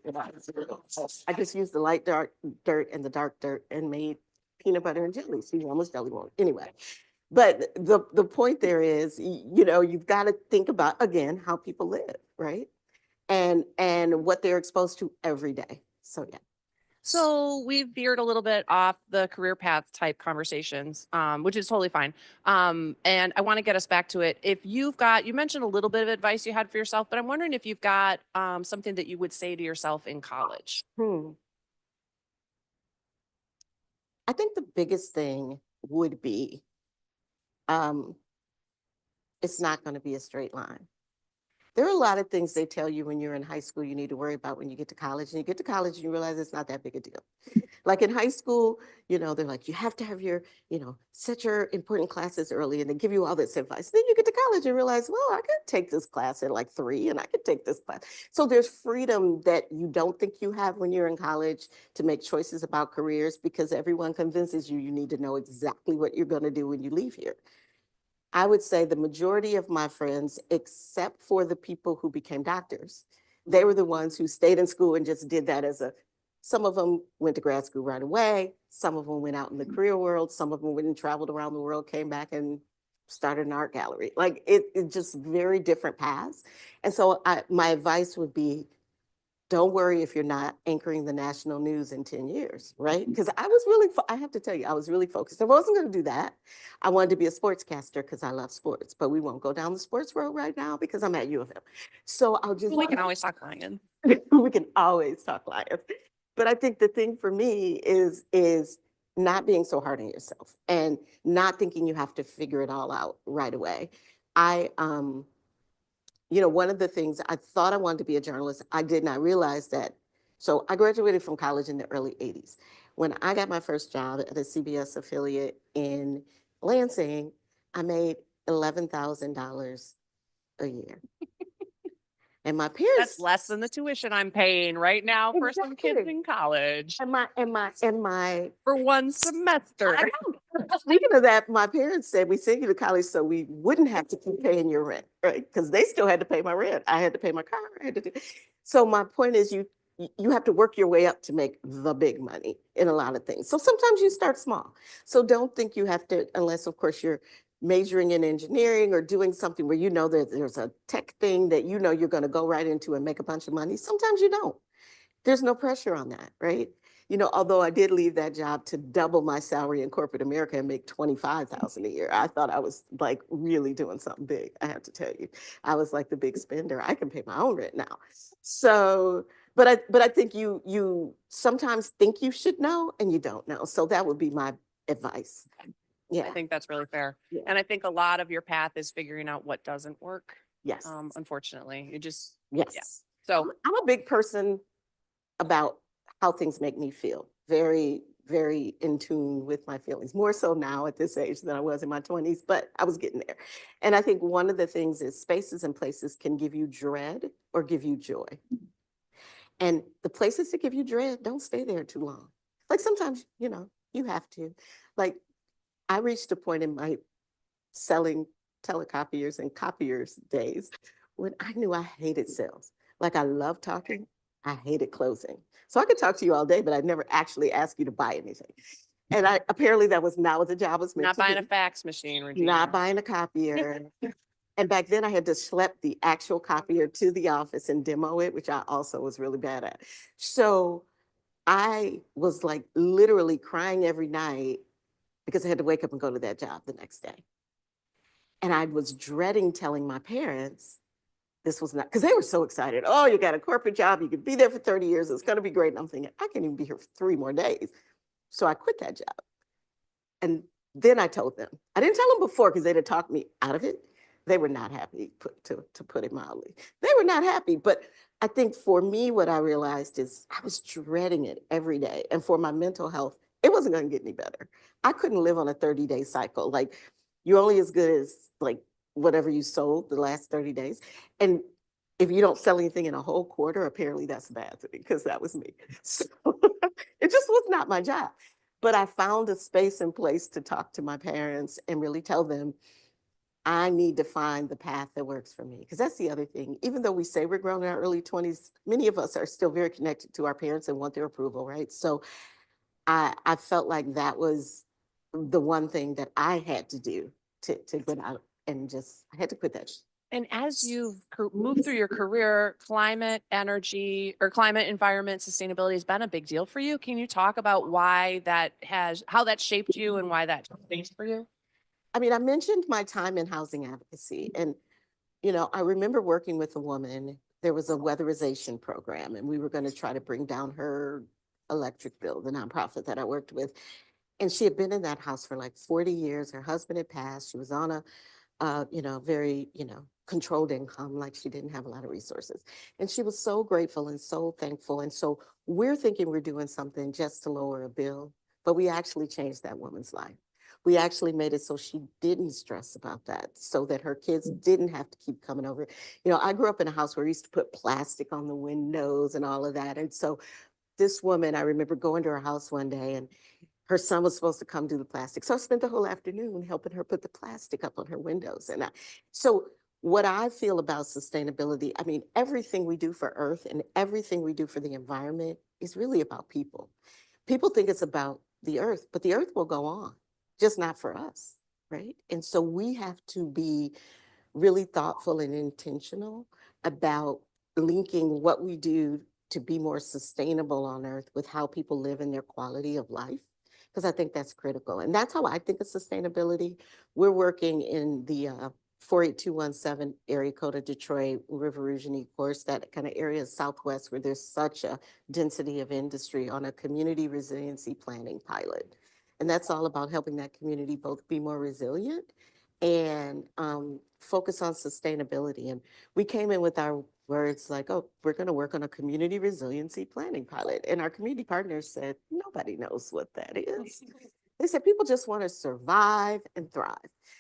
I just used the light dark dirt and the dark dirt and made peanut butter and jelly. See, almost jelly roll. Anyway, but the point there is, you've got to think about, again, how people live, right? And what they're exposed to every day. So yeah. So we've veered a little bit off the career path type conversations, which is totally fine. And I want to get us back to it. If you mentioned a little bit of advice you had for yourself, but I'm wondering if you've got something that you would say to yourself in college. I think the biggest thing would be, it's not going to be a straight line. There are a lot of things they tell you when you're in high school you need to worry about when you get to college. And you get to college and you realize it's not that big a deal. Like in high school, they're like, you have to have your, set your important classes early, and they give you all this advice. Then you get to college and realize, well, I could take this class at like 3, and I could take this class. So there's freedom that you don't think you have when you're in college to make choices about careers, because everyone convinces you need to know exactly what you're going to do when you leave here. I would say the majority of my friends, except for the people who became doctors, they were the ones who stayed in school and just did that some of them went to grad school right away. Some of them went out in the career world. Some of them went and traveled around the world, came back and started an art gallery. Like it just very different paths. And so my advice would be, don't worry if you're not anchoring the national news in 10 years, right? Because I have to tell you, I was really focused. I wasn't going to do that. I wanted to be a sportscaster because I love sports, but we won't go down the sports road right now because I'm at U of M. So We can always talk Lions. we can always talk Lions. But I think the thing for me is not being so hard on yourself and not thinking you have to figure it all out right away. One of the things I thought I wanted to be a journalist, I did not realize that. So I graduated from college in the early 80s. When I got my first job at a CBS affiliate in Lansing, I made $11,000 a year. And my parents— That's less than the tuition I'm paying right now for some kids Exactly. in college and my for one semester. I know. Speaking of that, my parents said we sent you to college so we wouldn't have to keep paying your rent, right? Because they still had to pay my rent. I had to pay my car. I had to do. So my point is, you have to work your way up to make the big money in a lot of things. So sometimes you start small. So don't think you have to, unless of course you're majoring in engineering or doing something where that there's a tech thing that you're going to go right into and make a bunch of money. Sometimes you don't. There's no pressure on that, right? Although I did leave that job to double my salary in corporate America and make $25,000 a year. I thought I was like really doing something big. I have to tell you, I was like the big spender. I can pay my own rent now. So, but I think you sometimes think you should know and you don't know. So that would be my advice. Yeah. I think that's really fair. Yeah. And I think a lot of your path is figuring out what doesn't work. Yes. Unfortunately, Yes. Yeah. So I'm a big person about how things make me feel. Very, very in tune with my feelings, more so now at this age than I was in my 20s, but I was getting there. And I think one of the things is spaces and places can give you dread or give you joy. And the places that give you dread, don't stay there too long. Like sometimes, you have to. Like I reached a point in my selling telecopiers and copiers days when I knew I hated sales. Like I love talking, I hated closing. So I could talk to you all day, but I'd never actually ask you to buy anything. And apparently that was not what the job was meant not to buying do. a fax machine, Regina. Not buying a copier. And back then I had to schlep the actual copier to the office and demo it, which I also was really bad at. So I was like literally crying every night because I had to wake up and go to that job the next day. And I was dreading telling my parents this was not, because they were so excited. Oh, you got a corporate job. You could be there for 30 years. It's going to be great. And I'm thinking, I can't even be here for 3 more days. So I quit that job. And then I told them. I didn't tell them before because they'd have talked me out of it. They were not happy, to put it mildly. They were not happy. But I think for me, what I realized is I was dreading it every day. And for my mental health, it wasn't going to get any better. I couldn't live on a 30-day cycle. Like, you're only as good as like whatever you sold the last 30 days. And if you don't sell anything in a whole quarter, apparently that's bad to me, because that was me. So it just was not my job. But I found a space and place to talk to my parents and really tell them I need to find the path that works for me. Because that's the other thing. Even though we say we're grown in our early 20s, many of us are still very connected to our parents and want their approval, right? So I felt like that was the one thing that I had to do to get out, and just, I had to quit that. And as you've moved through your career, climate, energy, or climate, environment, sustainability has been a big deal for you. Can you talk about how that shaped you and why that changed for you? I mean, I mentioned my time in housing advocacy, and I remember working with a woman. There was a weatherization program, and we were going to try to bring down her electric bill, the nonprofit that I worked with. And she had been in that house for like 40 years. Her husband had passed. She was on a very, controlled income, like she didn't have a lot of resources. And she was so grateful and so thankful. And so we're thinking we're doing something just to lower a bill, but we actually changed that woman's life. We actually made it so she didn't stress about that, so that her kids didn't have to keep coming over. I grew up in a house where we used to put plastic on the windows and all of that. And so this woman, I remember going to her house one day, and her son was supposed to come do the plastic. So I spent the whole afternoon helping her put the plastic up on her windows. And so what I feel about sustainability, I mean, everything we do for Earth and everything we do for the environment is really about people. People think it's about the Earth, but the Earth will go on, just not for us, right? And so we have to be really thoughtful and intentional about linking what we do to be more sustainable on Earth with how people live in their quality of life, because I think that's critical. And that's how I think of sustainability. We're working in the 48217 area code of Detroit, River Rouge and East Course, that kind of area Southwest, where there's such a density of industry, on a community resiliency planning pilot. And that's all about helping that community both be more resilient and focus on sustainability. And we came in with our words like, oh, we're going to work on a community resiliency planning pilot. And our community partners said, nobody knows what that is. They said people just want to survive and thrive.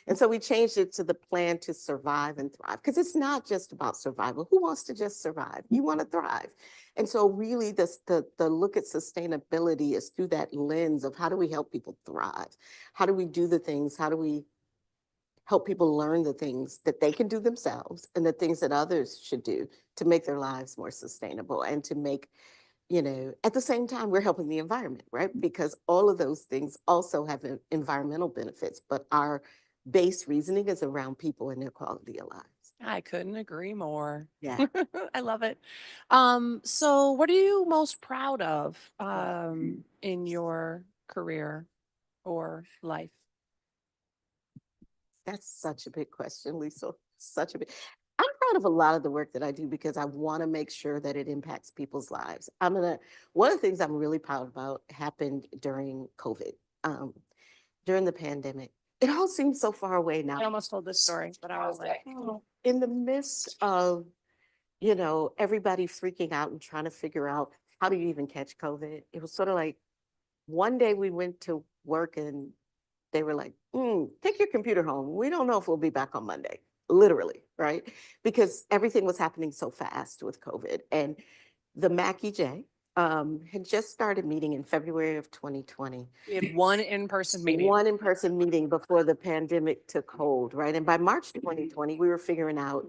And so we changed it to the plan to survive and thrive, because it's not just about survival. Who wants to just survive? You want to thrive. And so really the look at sustainability is through that lens of how do we help people thrive? How do we do the things? How do we help people learn the things that they can do themselves and the things that others should do to make their lives more sustainable, and to make, at the same time, we're helping the environment, right? Because all of those things also have environmental benefits, but our base reasoning is around people and their quality of lives. I couldn't agree more. Yeah. I love it. So what are you most proud of in your career or life? That's such a big question, Liesl. Such a big. I'm proud of a lot of the work that I do because I want to make sure that it impacts people's lives. One of the things I'm really proud about happened during COVID, during the pandemic. It all seems so far away now. I almost told this story, but I was like, oh. In the midst of, everybody freaking out and trying to figure out how do you even catch COVID, it was sort of like one day we went to work and they were like, take your computer home. We don't know if we'll be back on Monday, literally, right? Because everything was happening so fast with COVID. And the MAC-EJ had just started meeting in February of 2020. We had one in-person meeting. One in-person meeting before the pandemic took hold, right? And by March 2020, we were figuring out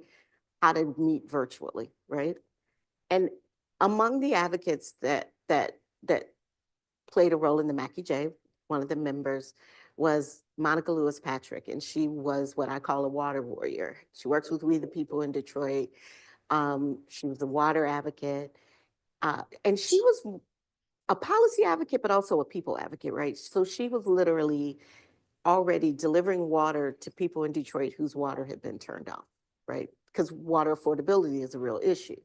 how to meet virtually, right? And among the advocates that played a role in the MAC-EJ, one of the members was Monica Lewis Patrick, and she was what I call a water warrior. She works with We the People in Detroit. She was a water advocate, and she was a policy advocate, but also a people advocate, right? So she was literally already delivering water to people in Detroit whose water had been turned off, right? Because water affordability is a real issue.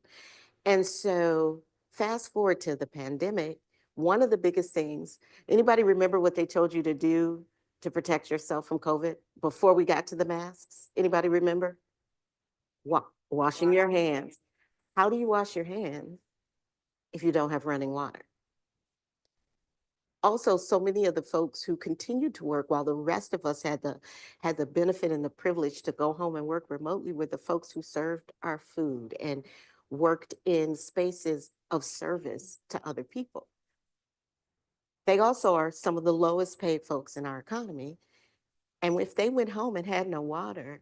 And so fast forward to the pandemic, one of the biggest things, anybody remember what they told you to do to protect yourself from COVID before we got to the masks? Anybody remember? Washing your hands. How do you wash your hands if you don't have running water? Also, so many of the folks who continued to work while the rest of us had the benefit and the privilege to go home and work remotely were the folks who served our food and worked in spaces of service to other people. They also are some of the lowest paid folks in our economy. And if they went home and had no water,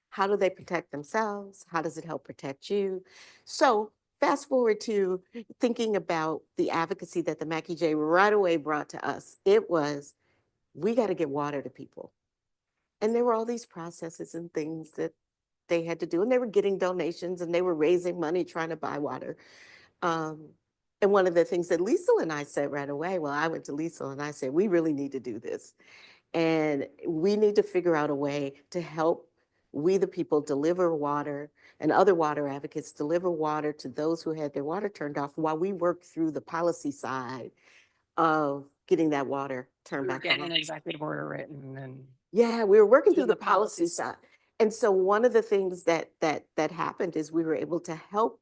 how do they protect themselves? How does it help protect you? So fast forward to thinking about the advocacy that the Mackie J right away brought to us. It was, we got to get water to people. And there were all these processes and things that they had to do. And they were getting donations and they were raising money trying to buy water. And one of the things that Liesl and I said right away, well, I went to Liesl and I said, we really need to do this. And we need to figure out a way to help we the people deliver water and other water advocates deliver water to those who had their water turned off while we work through the policy side of getting that water turned back Getting on. an executive order written and. Yeah, we were working through Doing the policy side. And so one of the things that happened is we were able to help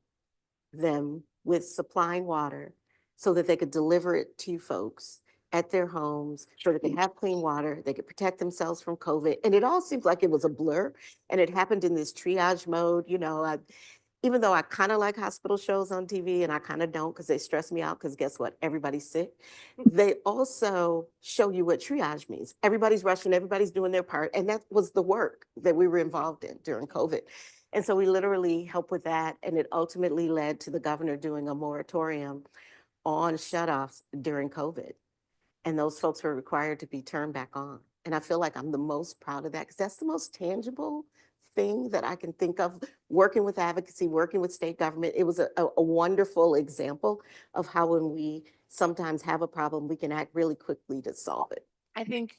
them with supplying water so that they could deliver it to folks at their homes, so that they have clean water, they could protect themselves from COVID. And it all seemed like it was a blur. And it happened in this triage mode. You know, even though I kind of like hospital shows on TV and I kind of don't because they stress me out because guess what? Everybody's sick. They also show you what triage means. Everybody's rushing, everybody's doing their part. And that was the work that we were involved in during COVID. And so we literally helped with that. And it ultimately led to the governor doing a moratorium on shutoffs during COVID. And those folks were required to be turned back on. And I feel like I'm the most proud of that because that's the most tangible thing that I can think of working with advocacy, working with state government. It was a wonderful example of how when we sometimes have a problem, we can act really quickly to solve it. I think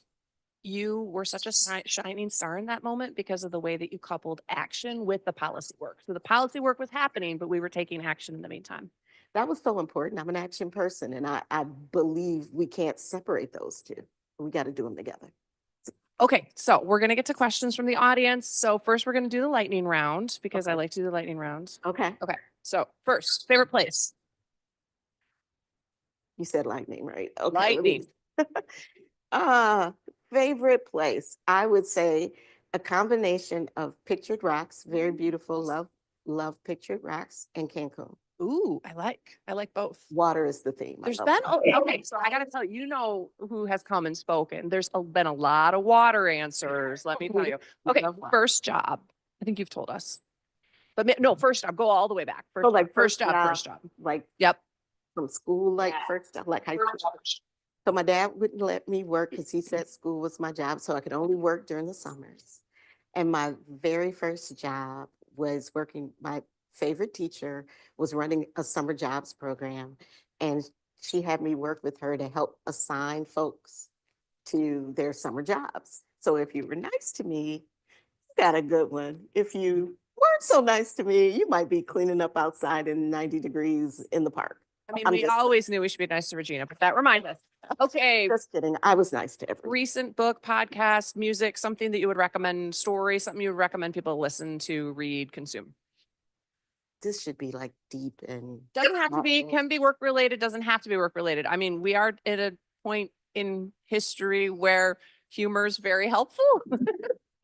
you were such a shining star in that moment because of the way that you coupled action with the policy work. So the policy work was happening, but we were taking action in the meantime. That was so important. I'm an action person and I believe we can't separate those two. We got to do them together. Okay, so we're going to get to questions from the audience. So first we're going to do the lightning round because I Okay. like to do the lightning round. Okay. Okay, so first, favorite place? You said lightning, right? Okay. Lightning. Favorite place. I would say a combination of Pictured Rocks, very beautiful, love Pictured Rocks, and Cancun. Ooh, I like both. Water is the theme. There's been, okay, so I gotta tell you, you know who has come and spoken. There's been a lot of water answers, let me tell you. Okay, Love water. first job. I think you've told us. But no, first job, go all the way back. So like First job. like Yep. from school, like Yeah. first job, like high school. So my dad wouldn't let me work because he said school was my job, so I could only work during the summers. And my very first job was working, my favorite teacher was running a summer jobs program. And she had me work with her to help assign folks to their summer jobs. So if you were nice to me, you got a good one. If you weren't so nice to me, you might be cleaning up outside in 90 degrees in the park. I mean, I'm we just- always knew we should be nice to Regina, but that reminds us. Okay, Just kidding. I was nice to everyone. recent book, podcast, music, something that you would recommend, story, something you would recommend people listen to, read, consume. This should be like deep and Doesn't have to be, thoughtful. can be work related, doesn't have to be work related. I mean, we are at a point in history where humor is very helpful.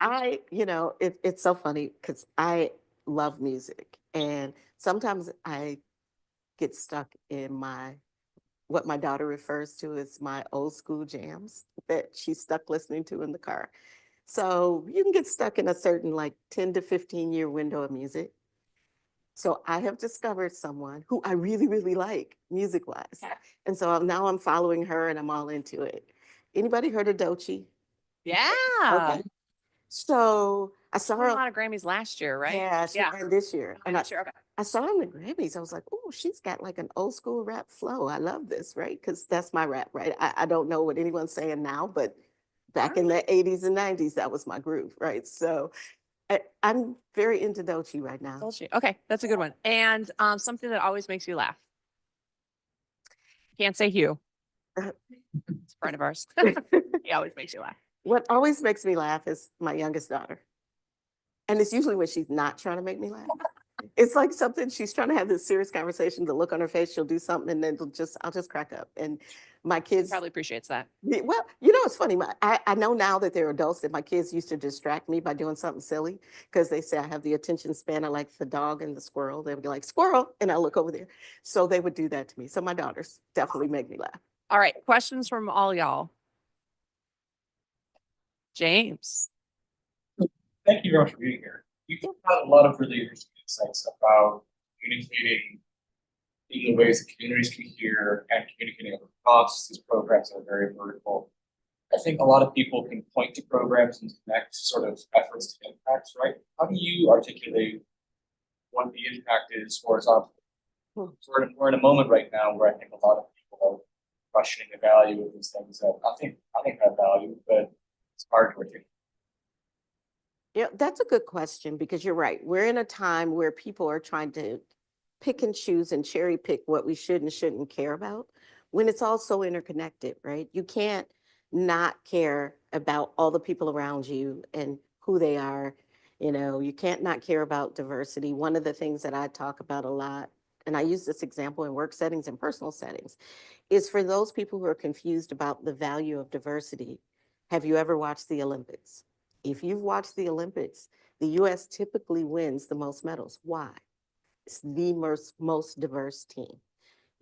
It's so funny because I love music and sometimes I get stuck in what my daughter refers to as my old school jams that she's stuck listening to in the car. So you can get stuck in a certain like 10 to 15-year window of music. So I have discovered someone who I really, really like music-wise. Okay. And so now I'm following her and I'm all into it. Anybody heard of Doechii? Yeah. Okay. So I saw Won a her. lot of Grammys last year, right? Yeah, she won this year. And I, Sure. Okay. I saw her in the Grammys. I was like, oh, she's got like an old school rap flow. I love this, right? Because that's my rap, right? I don't know what anyone's saying now, but back in the 80s and 90s. That was my groove, right? So I'm very into Dolce right now. Dolce. Okay, that's a good one. And something that always makes you laugh. Can't say Hugh. It's a friend of ours. He always makes you laugh. What always makes me laugh is my youngest daughter. And it's usually when she's not trying to make me laugh. It's like something she's trying to have this serious conversation, the look on her face, she'll do something and then I'll just crack up. And my kids Probably appreciates that. well, it's funny. I know now that they're adults that my kids used to distract me by doing something silly because they say I have the attention span of like the dog and the squirrel. They would be like, squirrel, and I look over there. So they would do that to me. So my daughters definitely make me laugh. All right, questions from all y'all. James. Thank you very much for being here. You've had a lot of really interesting insights about communicating in the ways that communities can hear and communicating across these programs that are very vertical. I think a lot of people can point to programs and connect sort of efforts to impacts, right? How do you articulate what the impact is horizontally? So we're in a moment right now where I think a lot of people are questioning the value of these things that I think have value, but it's hard to articulate. Yeah, that's a good question because you're right. We're in a time where people are trying to pick and choose and cherry pick what we should and shouldn't care about when it's all so interconnected, right? You can't not care about all the people around you and who they are. You can't not care about diversity. One of the things that I talk about a lot, and I use this example in work settings and personal settings, is for those people who are confused about the value of diversity. Have you ever watched the Olympics? If you've watched the Olympics, the US typically wins the most medals. Why? It's the most diverse team.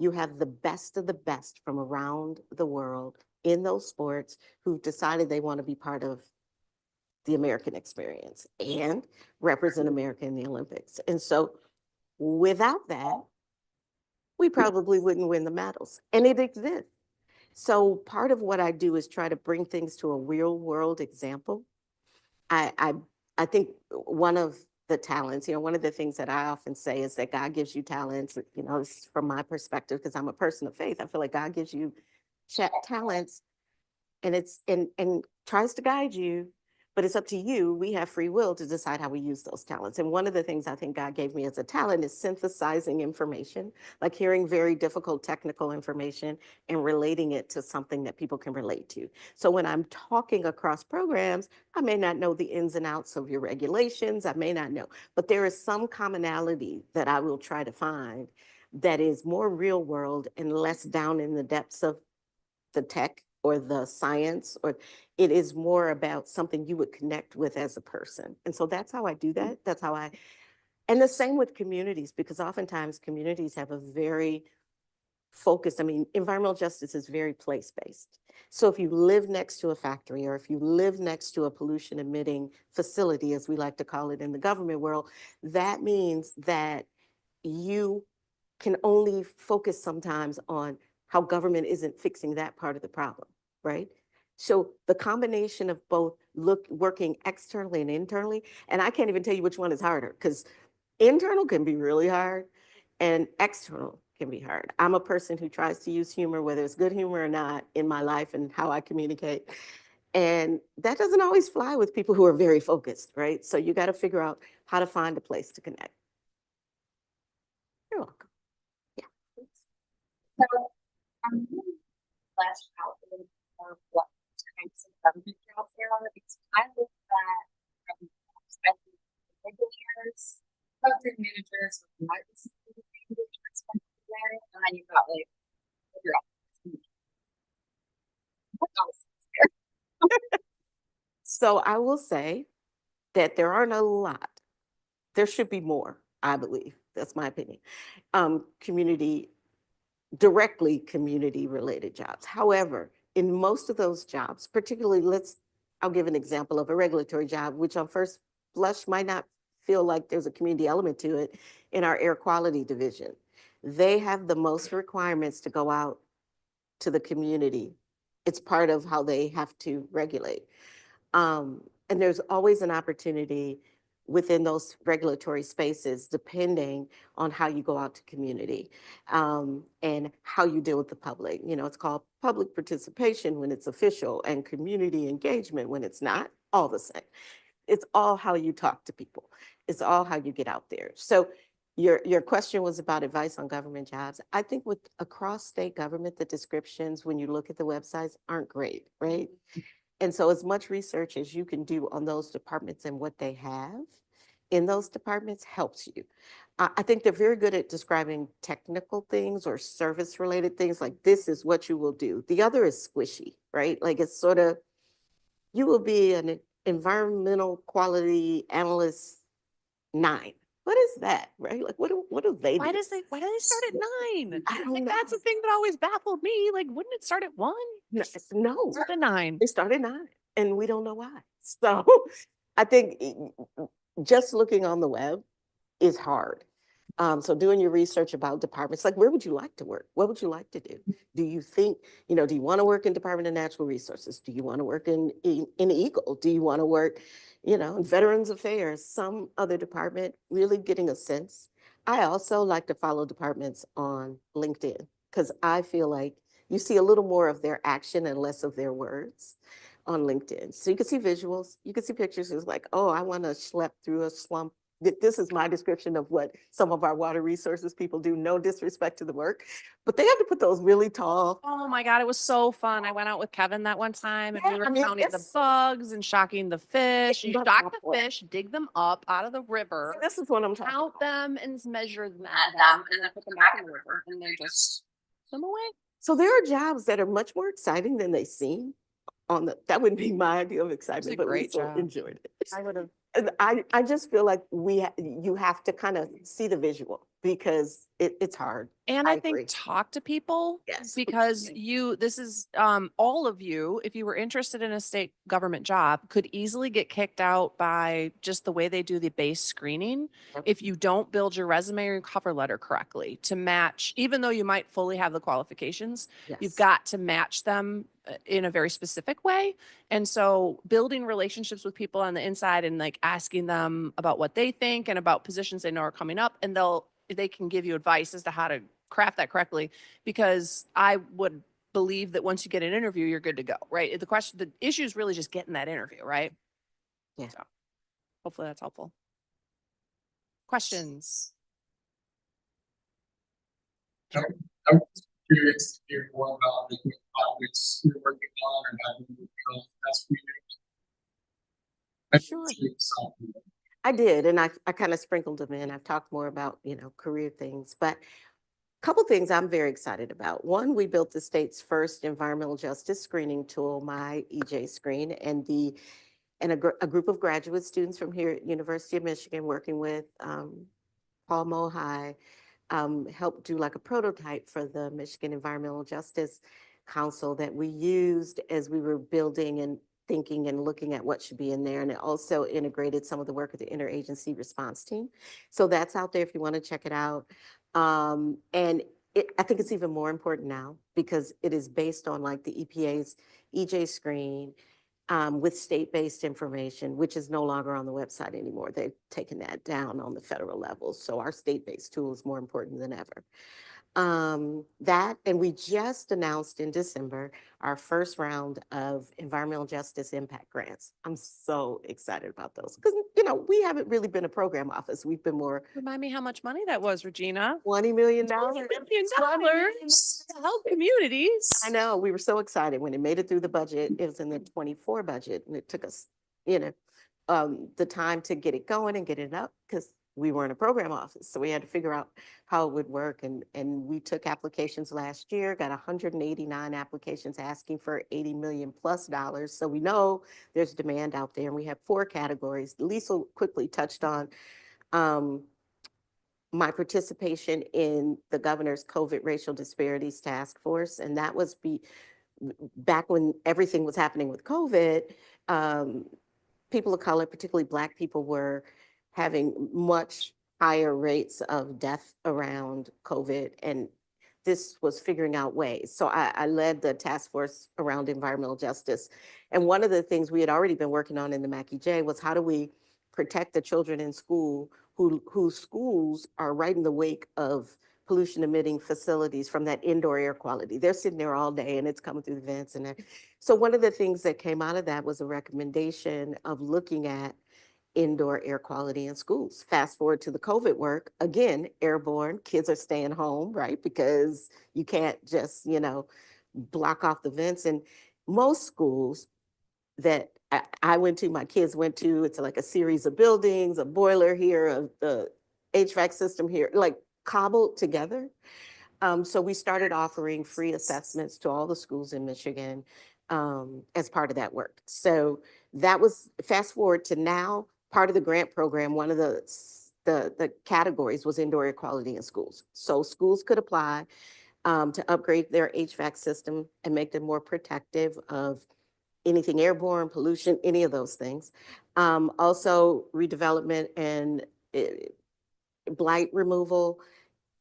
You have the best of the best from around the world in those sports who've decided they want to be part of the American experience and represent America in the Olympics. And so without that, we probably wouldn't win the medals. And it exists. So part of what I do is try to bring things to a real world example. I think one of the talents, one of the things that I often say is that God gives you talents, from my perspective, because I'm a person of faith. I feel like God gives you talents and tries to guide you, but it's up to you. We have free will to decide how we use those talents. And one of the things I think God gave me as a talent is synthesizing information, like hearing very difficult technical information and relating it to something that people can relate to. So when I'm talking across programs, I may not know the ins and outs of your regulations. I may not know, but there is some commonality that I will try to find that is more real world and less down in the depths of the tech or the science, or it is more about something you would connect with as a person. And so that's how I do that. And the same with communities, because oftentimes communities have a very focused, environmental justice is very place-based. So if you live next to a factory or if you live next to a pollution emitting facility, as we like to call it in the government world, that means that you can only focus sometimes on how government isn't fixing that part of the problem, right? So the combination of both working externally and internally, and I can't even tell you which one is harder because internal can be really hard and external can be hard. I'm a person who tries to use humor, whether it's good humor or not, in my life and how I communicate. And that doesn't always fly with people who are very focused, right? So you got to figure out how to find a place to connect. You're welcome. So, flesh out a little more what types of government jobs there are, because I look at especially regulators, program managers, might be something there, and then you've got like figure out what else is there. So I will say that there aren't a lot. There should be more, I believe. That's my opinion. Directly community related jobs. However, in most of those jobs, particularly I'll give an example of a regulatory job, which on first blush might not feel like there's a community element to it. In our air quality division, they have the most requirements to go out to the community. It's part of how they have to regulate. And there's always an opportunity within those regulatory spaces, depending on how you go out to community and how you deal with the public. You know, it's called public participation when it's official and community engagement when it's not, all the same. It's all how you talk to people. It's all how you get out there. So your question was about advice on government jobs. I think with across state government, the descriptions, when you look at the websites, aren't great, right? And so as much research as you can do on those departments and what they have in those departments helps you. I think they're very good at describing technical things or service related things like this is what you will do. The other is squishy, right? Like it's sort of, you will be an environmental quality analyst 9. What is that, right? Like what do they Why do? why do they start at 9? I don't Like know. that's the thing that always baffled me. Like, wouldn't it start at 1? No, Start at 9. they started 9 and we don't know why. So I think just looking on the web is hard. So doing your research about departments, like where would you like to work? What would you like to do? Do you think, you know, do you want to work in Department of Natural Resources? Do you want to work in Eagle? Do you want to work, you know, in Veterans Affairs, some other department, really getting a sense. I also like to follow departments on LinkedIn because I feel like you see a little more of their action and less of their words on LinkedIn. So you can see visuals, you can see pictures. It's like, oh, I want to schlep through a slump. This is my description of what some of our water resources people do. No disrespect to the work, but they have to put those really tall. Oh my God, it was so fun. I went out with Kevin that one time and we Yeah, were I mean, counting the it's- bugs and shocking the fish. You That's shock my the point. fish, dig them up out of the river, This is what I'm talking count about. them and measure them, and then put them back in the river and they're just swim away. So there are jobs that are much more exciting than they seem. That would be my idea of excitement, but we great still job. enjoyed it. I would have. And I just feel like you have to kind of see the visual because it's hard. And I I think agree. talk to people Yes. because this is all of you, if you were interested in a state government job, could easily get kicked out by just the way they do the base screening Yep. if you don't build your resume or your cover letter correctly to match, even though you might fully have the qualifications, you've Yes. got to match them in a very specific way. And so building relationships with people on the inside and like asking them about what they think and about positions they know are coming up, and they can give you advice as to how to craft that correctly, because I would believe that once you get an interview, you're good to go, right? The issue is really just getting that interview, right? Yeah. So hopefully that's helpful. Questions? I'm curious to hear more about the projects you're working on or have been working on the past few years. Sure. I did, and I kind of sprinkled them in. I've talked more about, you know, career things, but a couple things I'm very excited about. One, we built the state's first environmental justice screening tool, my EJ Screen, and a group of graduate students from here at University of Michigan working with Paul Mohai helped do like a prototype for the Michigan Environmental Justice Council that we used as we were building and thinking and looking at what should be in there. And it also integrated some of the work of the interagency response team. So that's out there if you want to check it out. And I think it's even more important now because it is based on like the EPA's EJ screen with state-based information, which is no longer on the website anymore. They've taken that down on the federal level. So our state-based tool is more important than ever. And we just announced in December our first round of environmental justice impact grants. I'm so excited about those because, you know, we haven't really been a program office. We've been more Remind me how much money that was, Regina. $20 million. $20 million to help communities. I know, we were so excited when it made it through the budget. It was in the 24 budget and it took us, you know, the time to get it going and get it up because we weren't a program office. So we had to figure out how it would work. And we took applications last year, got 189 applications asking for $80 million plus. So we know there's demand out there and we have 4 categories. Liesl quickly touched on my participation in the governor's COVID racial disparities task force. And that was back when everything was happening with COVID, people of color, particularly Black people, were having much higher rates of death around COVID. And this was figuring out ways. So I led the task force around environmental justice. And one of the things we had already been working on in the Mackie J was how do we protect the children in school whose schools are right in the wake of pollution emitting facilities from that indoor air quality. They're sitting there all day and it's coming through the vents and that. So one of the things that came out of that was a recommendation of looking at indoor air quality in schools. Fast forward to the COVID work, again, airborne, kids are staying home, right? Because you can't just, block off the vents. And most schools that I went to, my kids went to, it's like a series of buildings, a boiler here, the HVAC system here, like cobbled together. So we started offering free assessments to all the schools in Michigan as part of that work. So that was fast forward to now, part of the grant program, one of the categories was indoor air quality in schools. So schools could apply to upgrade their HVAC system and make them more protective of anything airborne, pollution, any of those things. Also redevelopment and blight removal,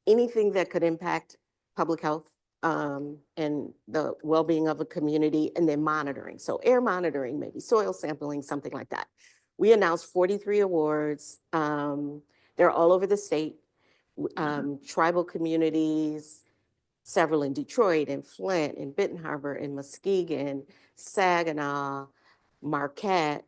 anything that could impact public health and the well-being of a community, and then monitoring. So air monitoring, maybe soil sampling, something like that. We announced 43 awards. They're all over the state. Tribal communities, several in Detroit and Flint and Benton Harbor and Muskegon, Saginaw, Marquette,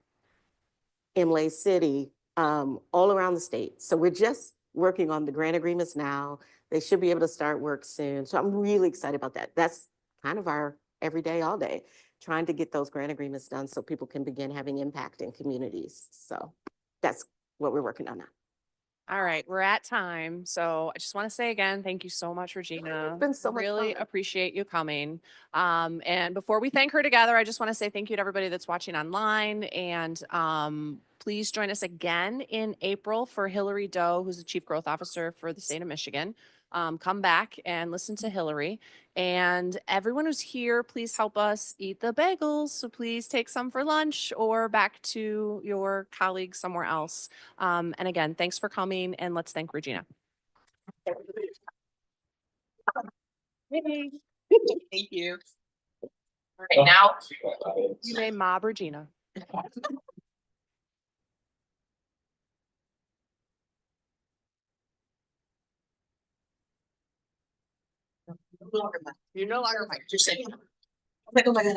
Imlay City, all around the state. So we're just working on the grant agreements now. They should be able to start work soon. So I'm really excited about that. That's kind of our every day, all day, trying to get those grant agreements done so people can begin having impact in communities. So that's what we're working on now. All right, we're at time. So I just want to say again, thank you so much, Regina. It's been so much Really fun. appreciate you coming. And before we thank her together, I just want to say thank you to everybody that's watching online. And please join us again in April for Hillary Doe, who's the Chief Growth Officer for the state of Michigan. Come back and listen to Hillary. And everyone who's here, please help us eat the bagels. So please take some for lunch or back to your colleagues somewhere else. And again, thanks for coming, and let's thank Regina. Thank you. All right, now You may mob Regina. You're no longer my, just saying. I'm like, oh my God.